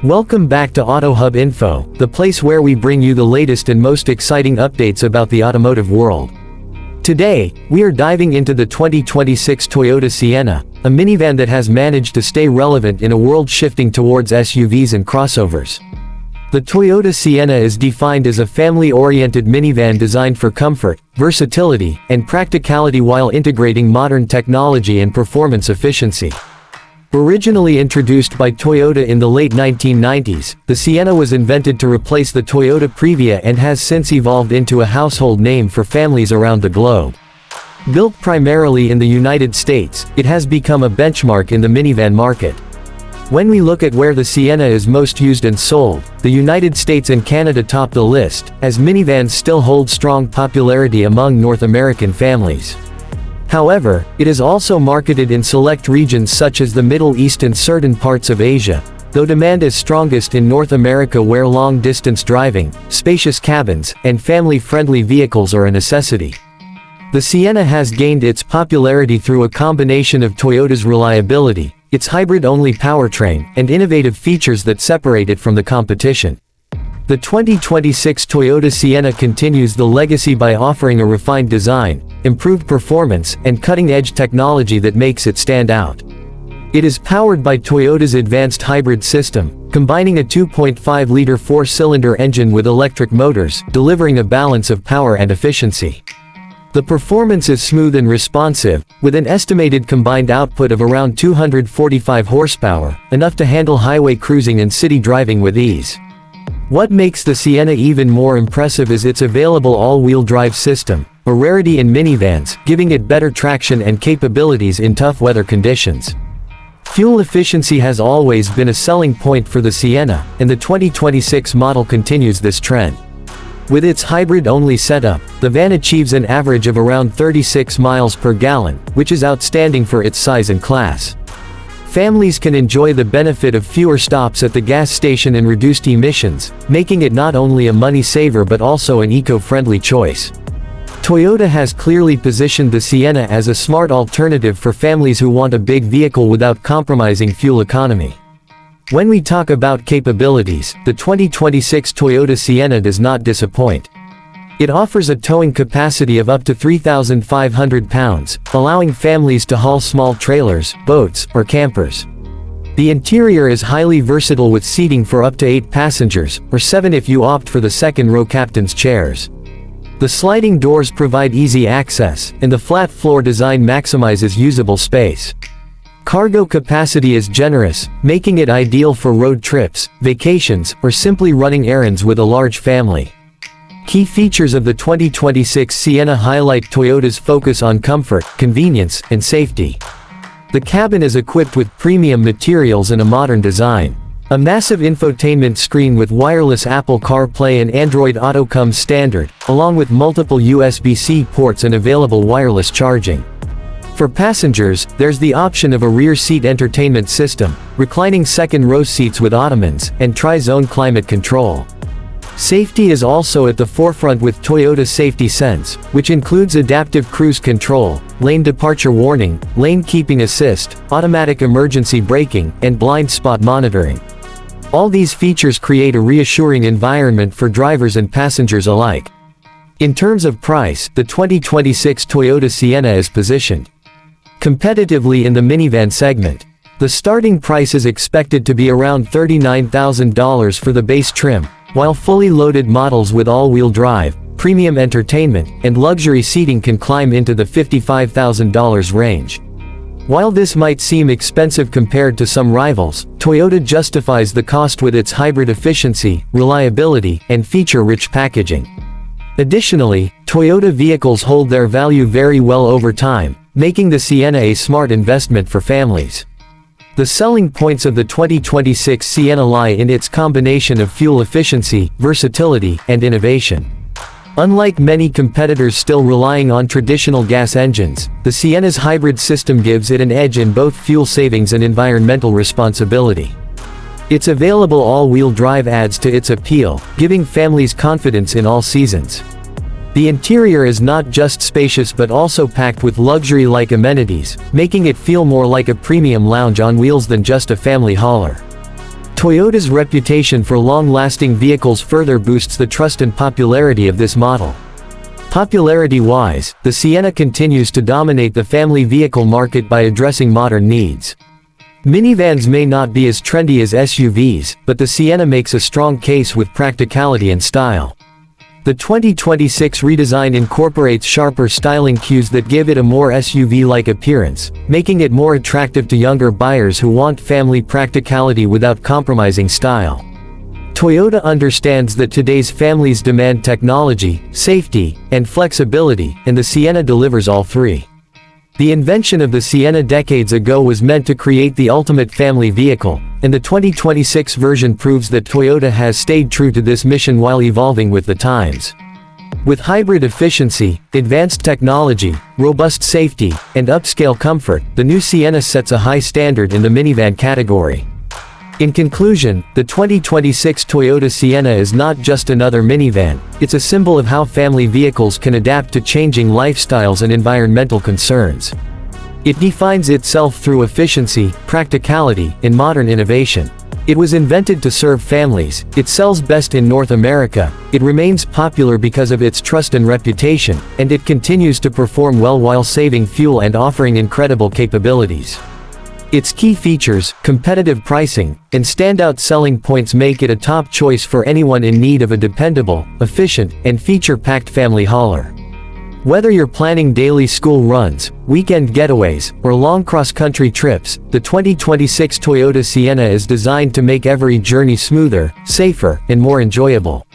Welcome back to AutoHub Info, the place where we bring you the latest and most exciting updates about the automotive world. Today, we are diving into the 2026 Toyota Sienna, a minivan that has managed to stay relevant in a world shifting towards SUVs and crossovers. The Toyota Sienna is defined as a family-oriented minivan designed for comfort, versatility, and practicality while integrating modern technology and performance efficiency. Originally introduced by Toyota in the late 1990s, the Sienna was invented to replace the Toyota Previa and has since evolved into a household name for families around the globe. Built primarily in the United States, it has become a benchmark in the minivan market. When we look at where the Sienna is most used and sold, the United States and Canada top the list, as minivans still hold strong popularity among North American families. However, it is also marketed in select regions such as the Middle East and certain parts of Asia, though demand is strongest in North America where long-distance driving, spacious cabins, and family-friendly vehicles are a necessity. The Sienna has gained its popularity through a combination of Toyota's reliability, its hybrid-only powertrain, and innovative features that separate it from the competition. The 2026 Toyota Sienna continues the legacy by offering a refined design, improved performance, and cutting-edge technology that makes it stand out. It is powered by Toyota's advanced hybrid system, combining a 2.5-liter four-cylinder engine with electric motors, delivering a balance of power and efficiency. The performance is smooth and responsive, with an estimated combined output of around 245 horsepower, enough to handle highway cruising and city driving with ease. What makes the Sienna even more impressive is its available all-wheel drive system, a rarity in minivans, giving it better traction and capabilities in tough weather conditions. Fuel efficiency has always been a selling point for the Sienna, and the 2026 model continues this trend. With its hybrid-only setup, the van achieves an average of around 36 miles per gallon, which is outstanding for its size and class. Families can enjoy the benefit of fewer stops at the gas station and reduced emissions, making it not only a money saver but also an eco-friendly choice. Toyota has clearly positioned the Sienna as a smart alternative for families who want a big vehicle without compromising fuel economy. When we talk about capabilities, the 2026 Toyota Sienna does not disappoint. It offers a towing capacity of up to 3,500 pounds, allowing families to haul small trailers, boats, or campers. The interior is highly versatile with seating for up to 8 passengers, or 7 if you opt for the second-row captain's chairs. The sliding doors provide easy access, and the flat floor design maximizes usable space. Cargo capacity is generous, making it ideal for road trips, vacations, or simply running errands with a large family. Key features of the 2026 Sienna highlight Toyota's focus on comfort, convenience, and safety. The cabin is equipped with premium materials and a modern design. A massive infotainment screen with wireless Apple CarPlay and Android Auto comes standard, along with multiple USB-C ports and available wireless charging. For passengers, there's the option of a rear seat entertainment system, reclining second-row seats with ottomans, and tri-zone climate control. Safety is also at the forefront with Toyota Safety Sense, which includes adaptive cruise control, lane departure warning, lane keeping assist, automatic emergency braking, and blind spot monitoring. All these features create a reassuring environment for drivers and passengers alike. In terms of price, the 2026 Toyota Sienna is positioned competitively in the minivan segment. The starting price is expected to be around $39,000 for the base trim, while fully loaded models with all-wheel drive, premium entertainment, and luxury seating can climb into the $55,000 range. While this might seem expensive compared to some rivals, Toyota justifies the cost with its hybrid efficiency, reliability, and feature-rich packaging. Additionally, Toyota vehicles hold their value very well over time, making the Sienna a smart investment for families. The selling points of the 2026 Sienna lie in its combination of fuel efficiency, versatility, and innovation. Unlike many competitors still relying on traditional gas engines, the Sienna's hybrid system gives it an edge in both fuel savings and environmental responsibility. Its available all-wheel drive adds to its appeal, giving families confidence in all seasons. The interior is not just spacious but also packed with luxury-like amenities, making it feel more like a premium lounge on wheels than just a family hauler. Toyota's reputation for long-lasting vehicles further boosts the trust and popularity of this model. Popularity-wise, the Sienna continues to dominate the family vehicle market by addressing modern needs. Minivans may not be as trendy as SUVs, but the Sienna makes a strong case with practicality and style. The 2026 redesign incorporates sharper styling cues that give it a more SUV-like appearance, making it more attractive to younger buyers who want family practicality without compromising style. Toyota understands that today's families demand technology, safety, and flexibility, and the Sienna delivers all three. The invention of the Sienna decades ago was meant to create the ultimate family vehicle, and the 2026 version proves that Toyota has stayed true to this mission while evolving with the times. With hybrid efficiency, advanced technology, robust safety, and upscale comfort, the new Sienna sets a high standard in the minivan category. In conclusion, the 2026 Toyota Sienna is not just another minivan, it's a symbol of how family vehicles can adapt to changing lifestyles and environmental concerns. It defines itself through efficiency, practicality, and modern innovation. It was invented to serve families, it sells best in North America, it remains popular because of its trust and reputation, and it continues to perform well while saving fuel and offering incredible capabilities. Its key features, competitive pricing, and standout selling points make it a top choice for anyone in need of a dependable, efficient, and feature-packed family hauler. Whether you're planning daily school runs, weekend getaways, or long cross-country trips, the 2026 Toyota Sienna is designed to make every journey smoother, safer, and more enjoyable.